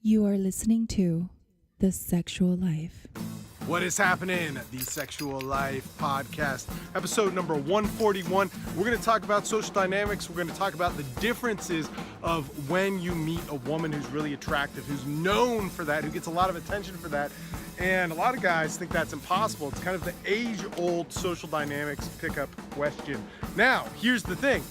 You are listening to The Sexual Life. What is happening? The Sexual Life Podcast, episode number 141. We're going to talk about social dynamics. We're going to talk about the differences of when you meet a woman who's really attractive, who's known for that, who gets a lot of attention for that. And a lot of guys think that's impossible. It's kind of the age-old social dynamics pickup question. Now, here's the thing.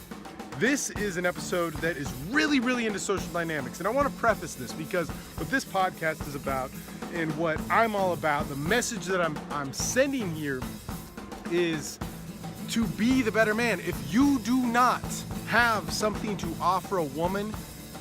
This is an episode that is really into social dynamics. And I want to preface this because what this podcast is about and what I'm all about, the message that I'm sending here is to be the better man. If you do not have something to offer a woman,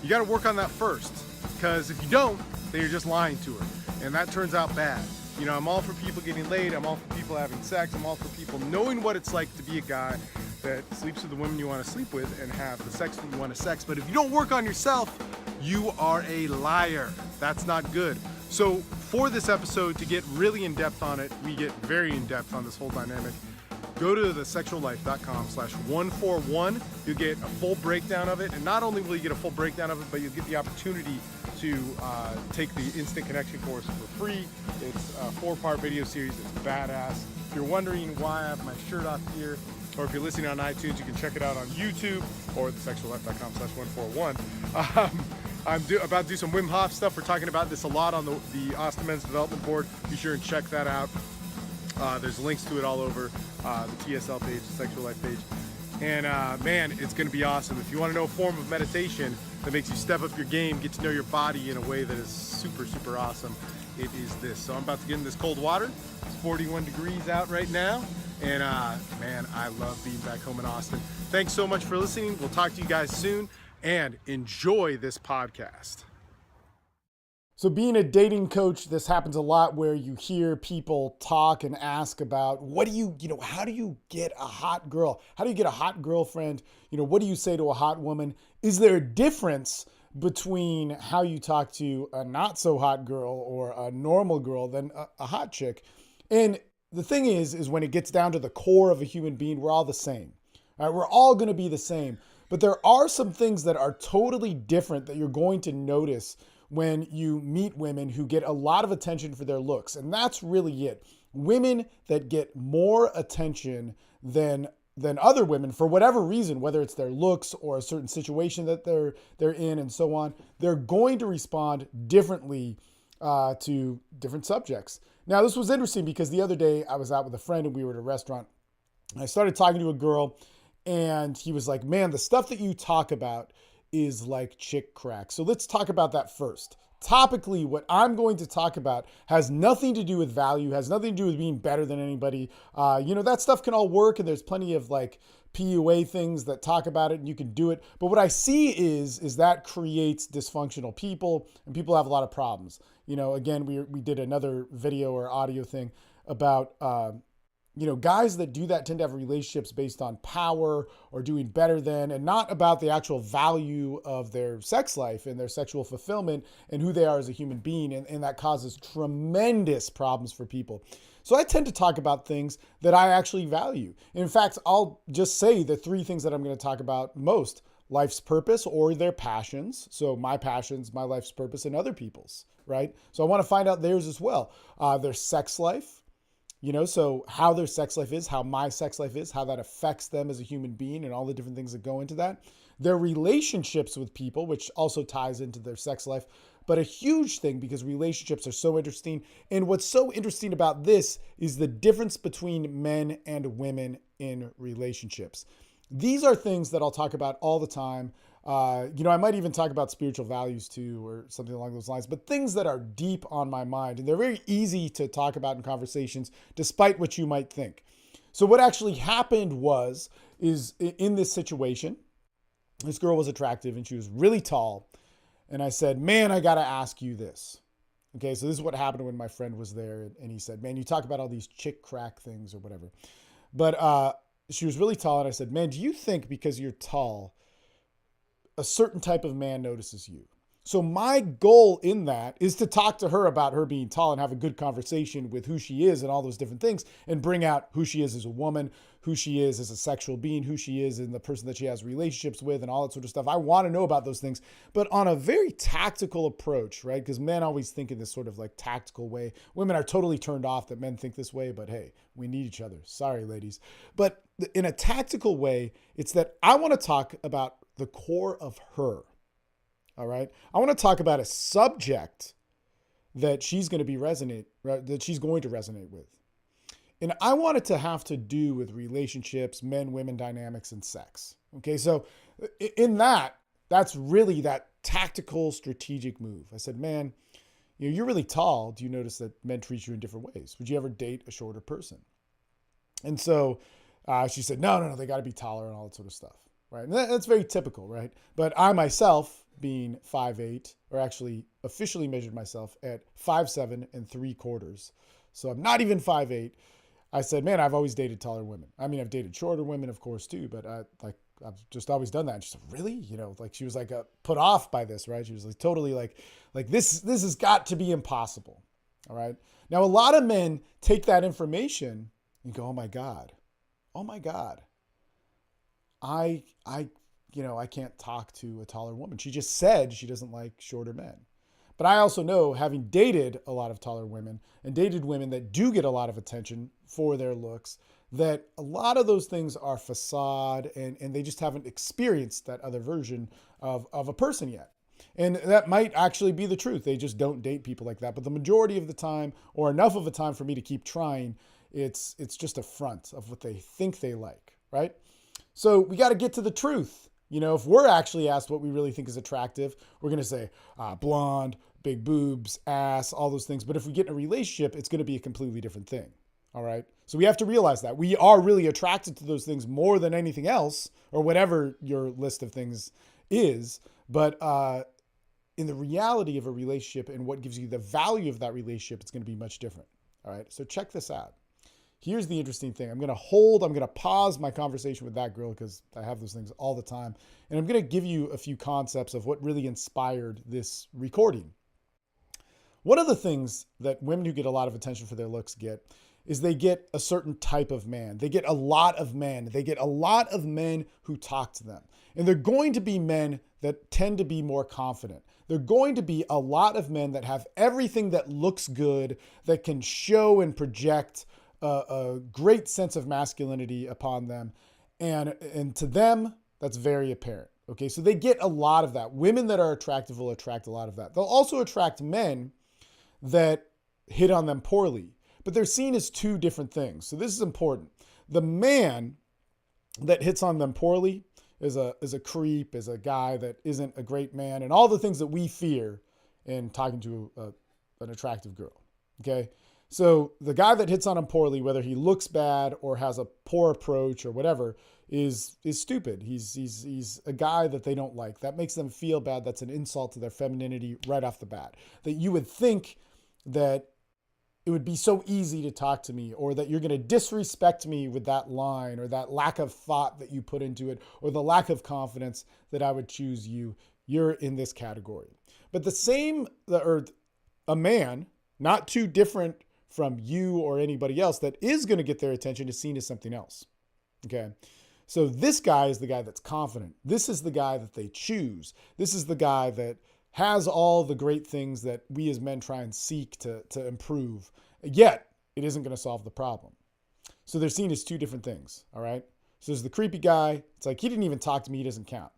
you got to work on that first. Because if you don't, then you're just lying to her. And that turns out bad. You know, I'm all for people getting laid. I'm all for people having sex. I'm all for people knowing what it's like to be a guy that sleeps with the women you want to sleep with and have the sex that you want to sex. But if you don't work on yourself, you are a liar. That's not good. So for this episode, to get really in depth on it, we get very in depth on this whole dynamic. Go to thesexuallife.com/141. You'll get a full breakdown of it. And not only will you get a full breakdown of it, but you'll get the opportunity to take the Instant Connection course for free. It's a 4-part video series. It's badass. If you're wondering why I have my shirt off here, or if you're listening on iTunes, you can check it out on YouTube or at thesexuallife.com/141. I'm about to do some Wim Hof stuff. We're talking about this a lot on the Austin Men's Development Board. Be sure and check that out. There's links to it all over the TSL page, the Sexual Life page. And man, it's going to be awesome. If you want to know a form of meditation that makes you step up your game, get to know your body in a way that is super awesome, it is this. So I'm about to get in this cold water. It's 41 degrees out right now. And man, I love being back home in Austin. Thanks so much for listening. We'll talk to you guys soon and enjoy this podcast. So being a dating coach, this happens a lot where you hear people talk and ask about how do you get a hot girl? How do you get a hot girlfriend? What do you say to a hot woman? Is there a difference between how you talk to a not so hot girl or a normal girl than a hot chick? And the thing is when it gets down to the core of a human being, we're all the same. All right? We're all going to be the same. But there are some things that are totally different that you're going to notice when you meet women who get a lot of attention for their looks. And that's really it. Women that get more attention than other women for whatever reason, whether it's their looks or a certain situation that they're in and so on, they're going to respond differently to different subjects. Now, this was interesting because the other day I was out with a friend and we were at a restaurant. And I started talking to a girl and he was like, man, the stuff that you talk about is like chick crack. So let's talk about that first. Topically, what I'm going to talk about has nothing to do with value, has nothing to do with being better than anybody. That stuff can all work and there's plenty of like PUA things that talk about it and you can do it. But what I see is that creates dysfunctional people and people have a lot of problems. Again, we did another video or audio thing about, guys that do that tend to have relationships based on power or doing better than, and not about the actual value of their sex life and their sexual fulfillment and who they are as a human being. And that causes tremendous problems for people. So I tend to talk about things that I actually value. In fact, I'll just say the 3 things that I'm going to talk about most: life's purpose or their passions. So my passions, my life's purpose, and other people's, right? So I want to find out theirs as well. Their sex life. So how their sex life is, how my sex life is, how that affects them as a human being and all the different things that go into that. Their relationships with people, which also ties into their sex life, but a huge thing because relationships are so interesting. And what's so interesting about this is the difference between men and women in relationships. These are things that I'll talk about all the time. I might even talk about spiritual values too, or something along those lines, but things that are deep on my mind. And they're very easy to talk about in conversations, despite what you might think. So what actually happened is in this situation, this girl was attractive and she was really tall. And I said, man, I got to ask you this. Okay, so this is what happened when my friend was there. And he said, man, you talk about all these chick crack things or whatever. But she was really tall. And I said, man, do you think because you're tall, a certain type of man notices you? So my goal in that is to talk to her about her being tall and have a good conversation with who she is and all those different things, and bring out who she is as a woman, who she is as a sexual being, who she is in the person that she has relationships with, and all that sort of stuff. I want to know about those things, but on a very tactical approach, right? Because men always think in this sort of like tactical way. Women are totally turned off that men think this way, but hey, we need each other. Sorry, ladies. But in a tactical way, it's that I want to talk about the core of her. All right. I want to talk about a subject that she's going to be that she's going to resonate with. And I want it to have to do with relationships, men, women dynamics, and sex. Okay. So in that's really that tactical strategic move. I said, man, you're really tall. Do you notice that men treat you in different ways? Would you ever date a shorter person? And so she said, no, they got to be taller and all that sort of stuff. Right. And that's very typical. Right. But I myself, being 5'8", or actually officially measured myself at 5'7" and 3/4. So I'm not even 5'8". I said, man, I've always dated taller women. I mean, I've dated shorter women, of course, too, but I've just always done that. And she said, really? Like she was like put off by this, right? She was like totally like this has got to be impossible. All right. Now, a lot of men take that information and go, oh my God. I can't talk to a taller woman. She just said she doesn't like shorter men. But I also know, having dated a lot of taller women and dated women that do get a lot of attention for their looks, that a lot of those things are facade, and they just haven't experienced that other version of a person yet. And that might actually be the truth. They just don't date people like that. But the majority of the time, or enough of a time for me to keep trying, it's just a front of what they think they like, right? So we got to get to the truth. If we're actually asked what we really think is attractive, we're going to say blonde, big boobs, ass, all those things. But if we get in a relationship, it's going to be a completely different thing. All right. So we have to realize that we are really attracted to those things more than anything else, or whatever your list of things is. But in the reality of a relationship and what gives you the value of that relationship, it's going to be much different. All right. So check this out. Here's the interesting thing. I'm going to pause my conversation with that girl, because I have those things all the time. And I'm going to give you a few concepts of what really inspired this recording. One of the things that women who get a lot of attention for their looks get is they get a certain type of man. They get a lot of men. They get a lot of men who talk to them. And they're going to be men that tend to be more confident. They're going to be a lot of men that have everything that looks good, that can show and project a great sense of masculinity upon them. And to them, that's very apparent. Okay, so they get a lot of that. Women that are attractive will attract a lot of that. They'll also attract men that hit on them poorly, but they're seen as two different things. So this is important. The man that hits on them poorly is a creep, is a guy that isn't a great man, and all the things that we fear in talking to an attractive girl. Okay. So the guy that hits on him poorly, whether he looks bad or has a poor approach or whatever, is stupid. He's a guy that they don't like. That makes them feel bad. That's an insult to their femininity right off the bat. That you would think that it would be so easy to talk to me, or that you're going to disrespect me with that line, or that lack of thought that you put into it, or the lack of confidence that I would choose you. You're in this category. But a man, not too different from you or anybody else, that is going to get their attention is seen as something else. Okay. So this guy is the guy that's confident. This is the guy that they choose. This is the guy that has all the great things that we as men try and seek to improve. Yet it isn't going to solve the problem. So they're seen as two different things. All right. So there's the creepy guy. It's like, he didn't even talk to me. He doesn't count.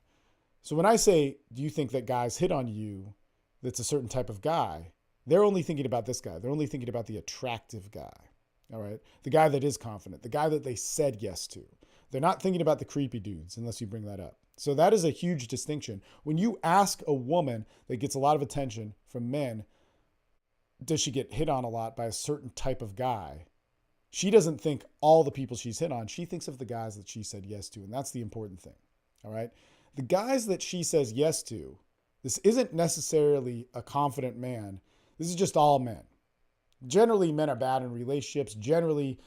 So when I say, do you think that guys hit on you that's a certain type of guy? They're only thinking about this guy. They're only thinking about the attractive guy. All right. The guy that is confident, the guy that they said yes to. They're not thinking about the creepy dudes unless you bring that up. So that is a huge distinction. When you ask a woman that gets a lot of attention from men, does she get hit on a lot by a certain type of guy? She doesn't think all the people she's hit on. She thinks of the guys that she said yes to. And that's the important thing. All right. The guys that she says yes to, this isn't necessarily a confident man. This is just all men. Generally, men are bad in relationships. Generally,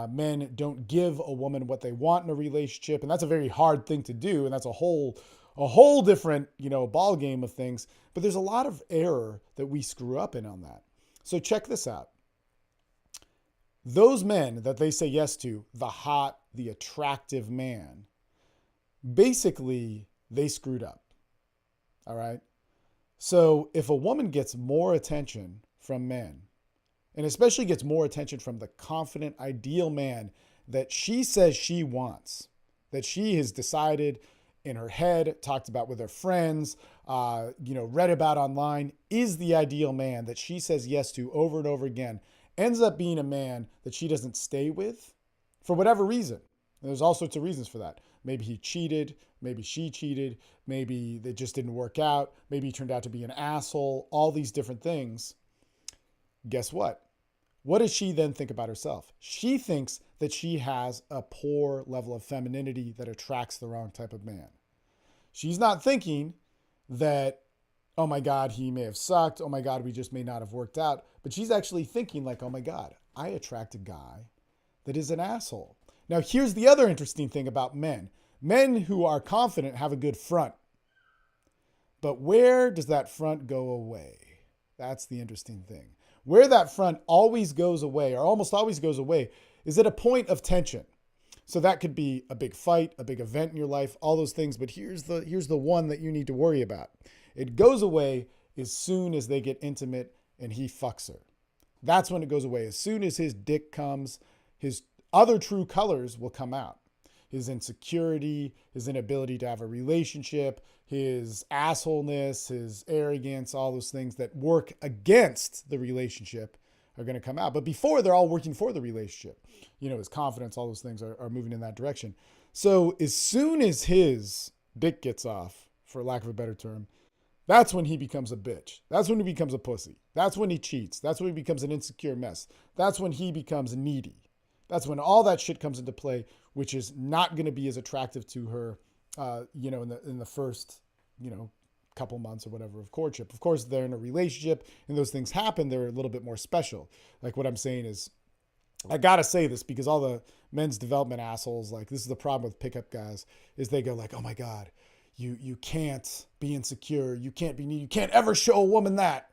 men don't give a woman what they want in a relationship. And that's a very hard thing to do. And that's a whole a whole different, ball game of things. But there's a lot of error that we screw up in on that. So check this out. Those men that they say yes to, the hot, the attractive man, basically they screwed up. All right. So if a woman gets more attention from men, and especially gets more attention from the confident, ideal man that she says she wants, that she has decided in her head, talked about with her friends, read about online, is the ideal man that she says yes to over and over again, ends up being a man that she doesn't stay with for whatever reason. And there's all sorts of reasons for that. Maybe he cheated. Maybe she cheated. Maybe they just didn't work out. Maybe he turned out to be an asshole. All these different things. Guess what? What does she then think about herself? She thinks that she has a poor level of femininity that attracts the wrong type of man. She's not thinking that, oh my God, he may have sucked. Oh my God, we just may not have worked out. But she's actually thinking like, oh my God, I attract a guy that is an asshole. Now, here's the other interesting thing about men. Men who are confident have a good front. But where does that front go away? That's the interesting thing. Where that front always goes away, or almost always goes away, is at a point of tension. So that could be a big fight, a big event in your life, all those things. But here's the one that you need to worry about. It goes away as soon as they get intimate and he fucks her. That's when it goes away. As soon as his dick comes, his other true colors will come out. His insecurity, his inability to have a relationship, his assholeness, his arrogance, all those things that work against the relationship are going to come out. But before, they're all working for the relationship. His confidence, all those things are moving in that direction. So as soon as his dick gets off, for lack of a better term, that's when he becomes a bitch. That's when he becomes a pussy. That's when he cheats. That's when he becomes an insecure mess. That's when he becomes needy. That's when all that shit comes into play, which is not going to be as attractive to her, in the first, couple months or whatever of courtship. Of course, they're in a relationship and those things happen. They're a little bit more special. Like what I'm saying is, I got to say this because all the men's development assholes, like this is the problem with pickup guys, is they go like, oh my God, you can't be insecure. You can't be needy. You can't ever show a woman that.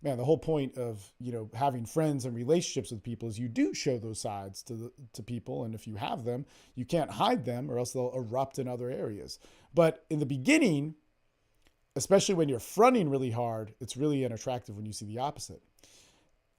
Man, the whole point of, having friends and relationships with people is you do show those sides to people. And if you have them, you can't hide them or else they'll erupt in other areas. But in the beginning, especially when you're fronting really hard, it's really unattractive when you see the opposite.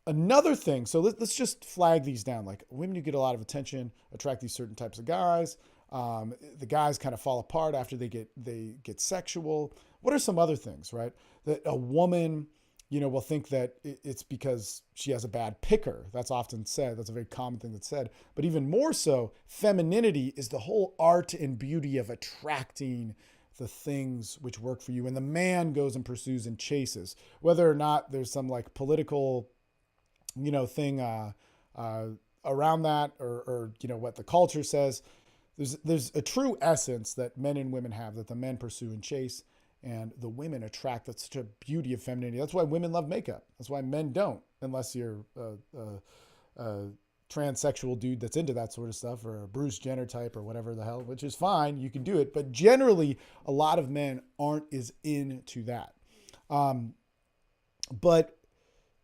Another thing, so let's just flag these down. Like women who get a lot of attention attract these certain types of guys. The guys kind of fall apart after they get sexual. What are some other things, right? That a woman, will think that it's because she has a bad picker. That's often said. That's a very common thing that's said. But even more so, femininity is the whole art and beauty of attracting the things which work for you. And the man goes and pursues and chases, whether or not there's some like political, thing around that or what the culture says. There's a true essence that men and women have that the men pursue and chase, and the women attract. That's such a beauty of femininity. That's why women love makeup. That's why men don't, unless you're a transsexual dude that's into that sort of stuff, or a Bruce Jenner type or whatever the hell, which is fine. You can do it. But generally, a lot of men aren't as into that. But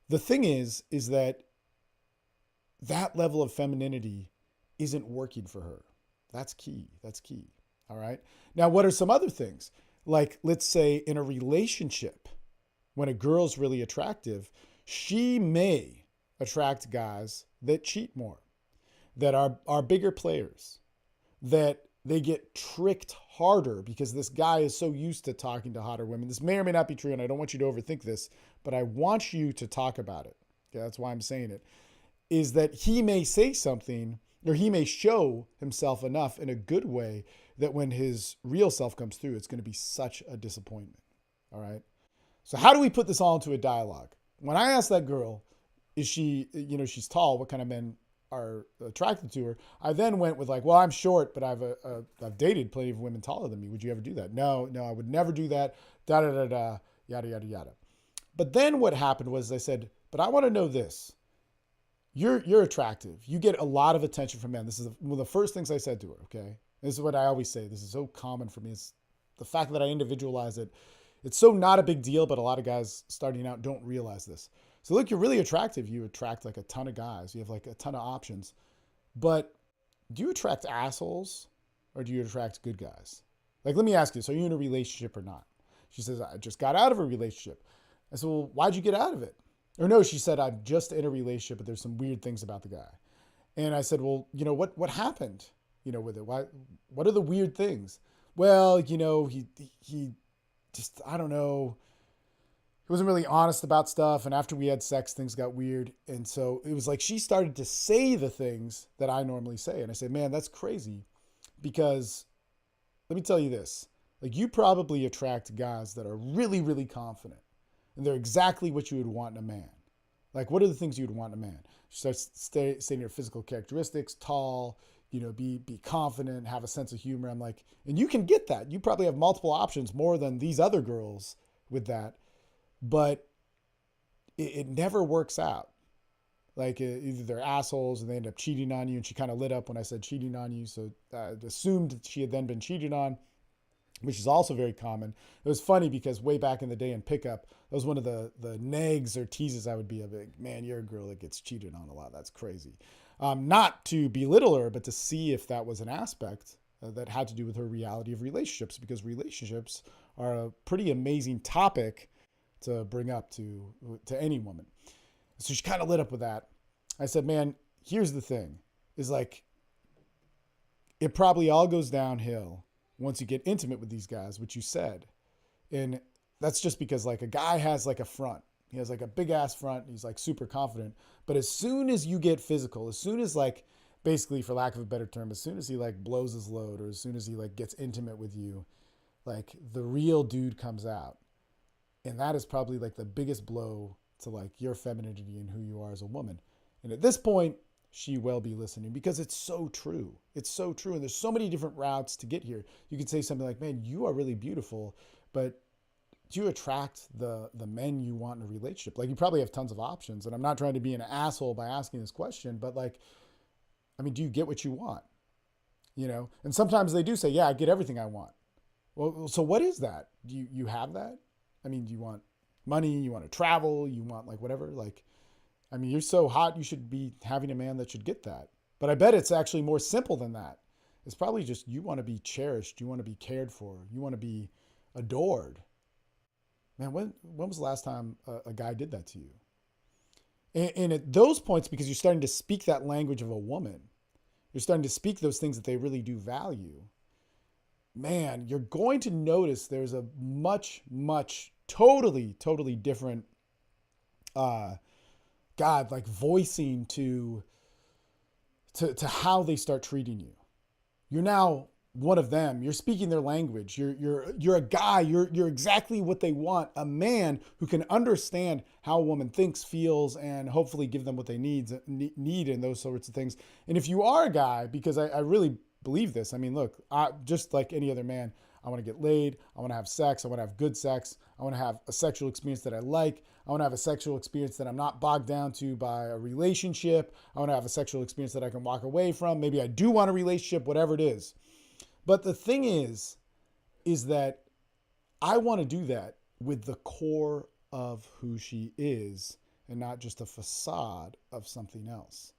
the thing is that level of femininity isn't working for her. That's key. That's key. All right. Now, what are some other things? Like, let's say in a relationship, when a girl's really attractive, she may attract guys that cheat more, that are bigger players, that they get tricked harder because this guy is so used to talking to hotter women. This may or may not be true, and I don't want you to overthink this, but I want you to talk about it. Okay, that's why I'm saying it, is that he may say something, or he may show himself enough in a good way that when his real self comes through, it's going to be such a disappointment. All right. So how do we put this all into a dialogue? When I asked that girl, is she, she's tall, what kind of men are attracted to her? I then went with like, well, I'm short, but I've dated plenty of women taller than me. Would you ever do that? No, I would never do that. Yada, yada, yada. But then what happened was I said, but I want to know this. You're attractive. You get a lot of attention from men. This is one of the first things I said to her. Okay. This is what I always say. This is so common for me. It's the fact that I individualize it, it's so not a big deal, but a lot of guys starting out don't realize this. So look, you're really attractive. You attract like a ton of guys. You have like a ton of options. But do you attract assholes or do you attract good guys? Like, let me ask you, so are you in a relationship or not? She says, I just got out of a relationship. I said, well, why'd you get out of it? Or no, she said, I'm just in a relationship, but there's some weird things about the guy. And I said, well, what happened, with it? What are the weird things? Well, he just, I don't know. He wasn't really honest about stuff. And after we had sex, things got weird. And so it was like she started to say the things that I normally say. And I said, man, that's crazy. Because let me tell you this. Like, you probably attract guys that are really, really confident. And they're exactly what you would want in a man. Like, what are the things you would want in a man? She starts saying your physical characteristics, tall, be confident, have a sense of humor. I'm like, and you can get that. You probably have multiple options more than these other girls with that. But it never works out. Like, either they're assholes and they end up cheating on you. And she kind of lit up when I said cheating on you. So I assumed that she had then been cheated on, which is also very common. It was funny because way back in the day in pickup, that was one of the nags or teases I would be of. Like, man, you're a girl that gets cheated on a lot. That's crazy. Not to belittle her, but to see if that was an aspect that had to do with her reality of relationships, because relationships are a pretty amazing topic to bring up to any woman. So she kind of lit up with that. I said, man, here's the thing, is like, it probably all goes downhill once you get intimate with these guys, which you said. And that's just because like a guy has like a front. He has like a big ass front. He's like super confident. But as soon as you get physical, as soon as like, basically for lack of a better term, as soon as he like blows his load, or as soon as he like gets intimate with you, like the real dude comes out. And that is probably like the biggest blow to like your femininity and who you are as a woman. And at this point, she will be listening, because it's so true. It's so true. And there's so many different routes to get here. You could say something like, man, you are really beautiful, but do you attract the men you want in a relationship? Like, you probably have tons of options. And I'm not trying to be an asshole by asking this question, but like, I mean, do you get what you want? And sometimes they do say, yeah, I get everything I want. Well, so what is that? Do you have that? I mean, do you want money? You want to travel? You want like whatever? Like, I mean, you're so hot, you should be having a man that should get that. But I bet it's actually more simple than that. It's probably just you want to be cherished. You want to be cared for. You want to be adored. Man, when was the last time a guy did that to you? And at those points, because you're starting to speak that language of a woman, you're starting to speak those things that they really do value, man, you're going to notice there's a much, much, totally, totally different like voicing to how they start treating you. You're now one of them. You're speaking their language. You're a guy. You're exactly what they want. A man who can understand how a woman thinks, feels, and hopefully give them what they need and those sorts of things. And if you are a guy, because I really believe this. I mean, look, just like any other man, I want to get laid. I want to have sex. I want to have good sex. I want to have a sexual experience that I like. I want to have a sexual experience that I'm not bogged down to by a relationship. I want to have a sexual experience that I can walk away from. Maybe I do want a relationship, whatever it is. But the thing is that I want to do that with the core of who she is and not just a facade of something else.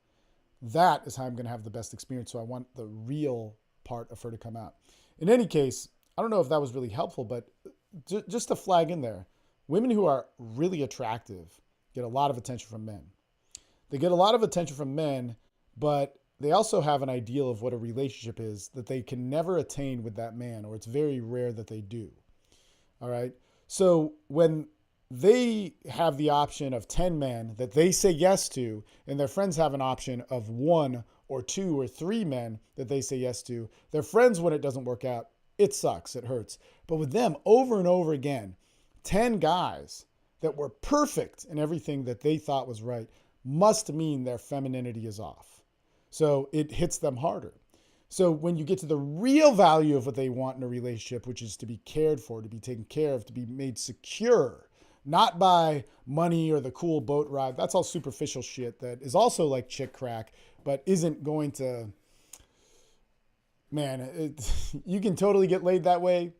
That is how I'm going to have the best experience. So I want the real part of her to come out. In any case, I don't know if that was really helpful, but just to flag in there, women who are really attractive get a lot of attention from men. They get a lot of attention from men, but they also have an ideal of what a relationship is that they can never attain with that man, or it's very rare that they do. All right. So when they have the option of 10 men that they say yes to, and their friends have an option of 1 or 2 or 3 men that they say yes to, their friends, when it doesn't work out, it sucks, it hurts. But with them, over and over again, 10 guys that were perfect in everything that they thought was right must mean their femininity is off. So it hits them harder. So when you get to the real value of what they want in a relationship, which is to be cared for, to be taken care of, to be made secure, not by money or the cool boat ride. That's all superficial shit that is also like chick crack, but isn't going to, man, you can totally get laid that way,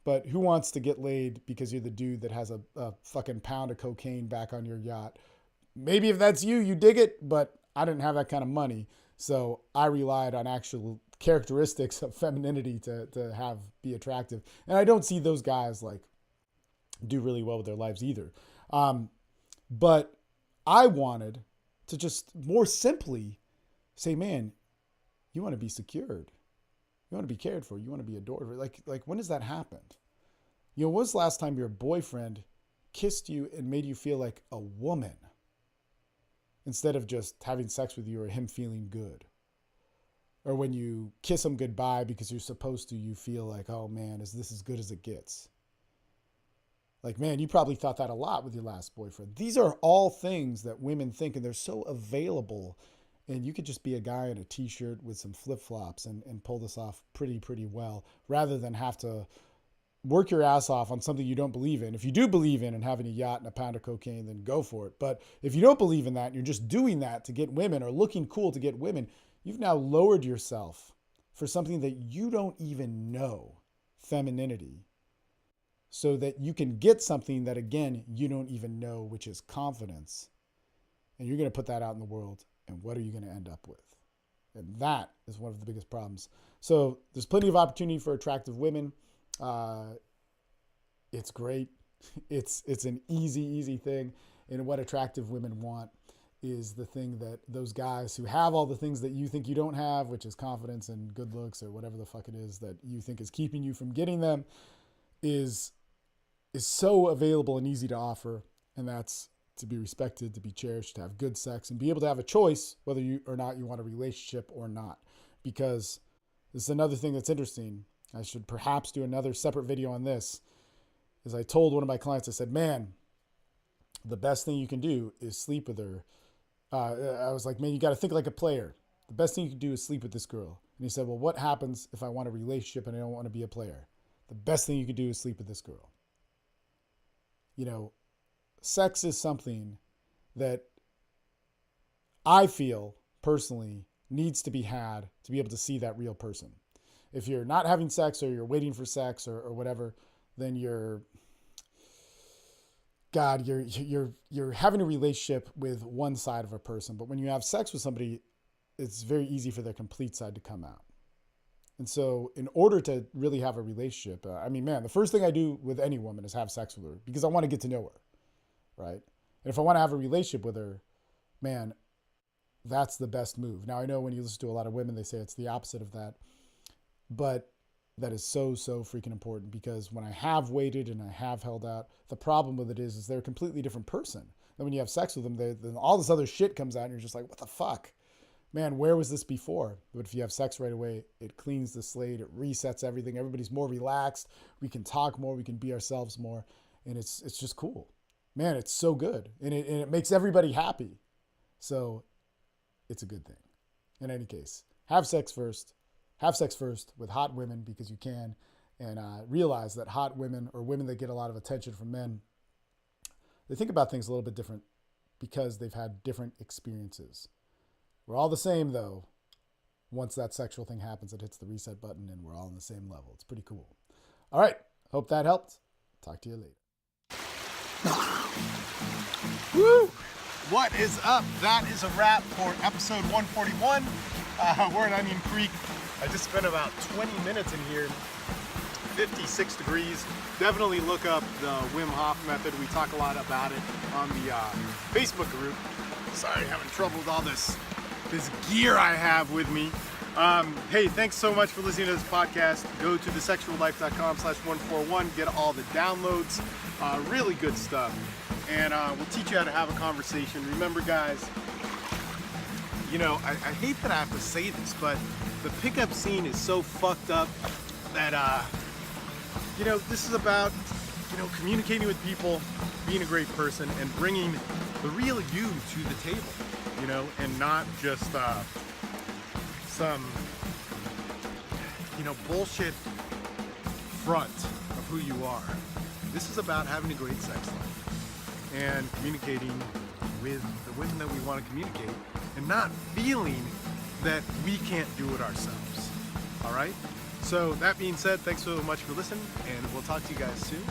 but who wants to get laid because you're the dude that has a fucking pound of cocaine back on your yacht? Maybe if that's you, you dig it, but I didn't have that kind of money. So I relied on actual characteristics of femininity to have be attractive. And I don't see those guys like do really well with their lives either. But I wanted to just more simply say, man, you want to be secured. You want to be cared for. You want to be adored. Like when has that happened? You know, when was the last time your boyfriend kissed you and made you feel like a woman instead of just having sex with you or him feeling good? Or when you kiss him goodbye because you're supposed to, you feel like, oh man, is this as good as it gets? Like, man, you probably thought that a lot with your last boyfriend. These are all things that women think, and they're so available. And you could just be a guy in a t-shirt with some flip-flops and pull this off pretty well, rather than have to work your ass off on something you don't believe in. If you do believe in and having a yacht and a pound of cocaine, then go for it. But if you don't believe in that and you're just doing that to get women or looking cool to get women, you've now lowered yourself for something that you don't even know, femininity, so that you can get something that, again, you don't even know, which is confidence. And you're going to put that out in the world. And what are you going to end up with? And that is one of the biggest problems. So there's plenty of opportunity for attractive women. It's great. It's an easy thing. And what attractive women want is the thing that those guys who have all the things that you think you don't have, which is confidence and good looks or whatever the fuck it is that you think is keeping you from getting them, is so available and easy to offer. And that's to be respected, to be cherished, to have good sex, and be able to have a choice whether you or not you want a relationship or not. Because this is another thing that's interesting. I should perhaps do another separate video on this. Is I told one of my clients, I said, man, the best thing you can do is sleep with her. I was like, man, you got to think like a player. The best thing you can do is sleep with this girl. And he said, well, what happens if I want a relationship and I don't want to be a player? The best thing you could do is sleep with this girl. You know, sex is something that I feel personally needs to be had to be able to see that real person. If you're not having sex or you're waiting for sex or whatever, then you're having a relationship with one side of a person. But when you have sex with somebody, it's very easy for their complete side to come out. And so in order to really have a relationship, the first thing I do with any woman is have sex with her because I want to get to know her. Right? And if I want to have a relationship with her, man, that's the best move. Now, I know when you listen to a lot of women, they say it's the opposite of that. But that is so freaking important, because when I have waited and I have held out, the problem with it is they're a completely different person. Then when you have sex with them, then all this other shit comes out and you're just like, what the fuck? Man, where was this before? But if you have sex right away, it cleans the slate. It resets everything. Everybody's more relaxed. We can talk more. We can be ourselves more. And it's just cool. Man, it's so good. And it makes everybody happy. So it's a good thing. In any case, have sex first. Have sex first with hot women because you can. And realize that hot women, or women that get a lot of attention from men, they think about things a little bit different because they've had different experiences. We're all the same, though. Once that sexual thing happens, it hits the reset button and we're all on the same level. It's pretty cool. All right. Hope that helped. Talk to you later. Woo! What is up? That is a wrap for episode 141. We're in Onion Creek. I just spent about 20 minutes in here. 56 degrees. Definitely look up the Wim Hof method. We talk a lot about it on the Facebook group. Sorry, having trouble with all this gear I have with me. Hey, thanks so much for listening to this podcast. Go to thesexuallife.com/141. Get all the downloads. Really good stuff. And we'll teach you how to have a conversation. Remember, guys, I hate that I have to say this, but the pickup scene is so fucked up that, this is about, communicating with people, being a great person, and bringing the real you to the table, and not just some, bullshit front of who you are. This is about having a great sex life and communicating with the women that we want to communicate and not feeling that we can't do it ourselves. All right? So that being said, thanks so much for listening, and we'll talk to you guys soon.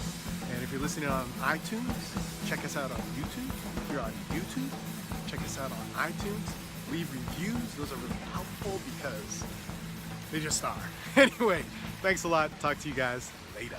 And if you're listening on iTunes, check us out on YouTube. If you're on YouTube, check us out on iTunes. Leave reviews. Those are really helpful because they just are. Anyway, thanks a lot. Talk to you guys later.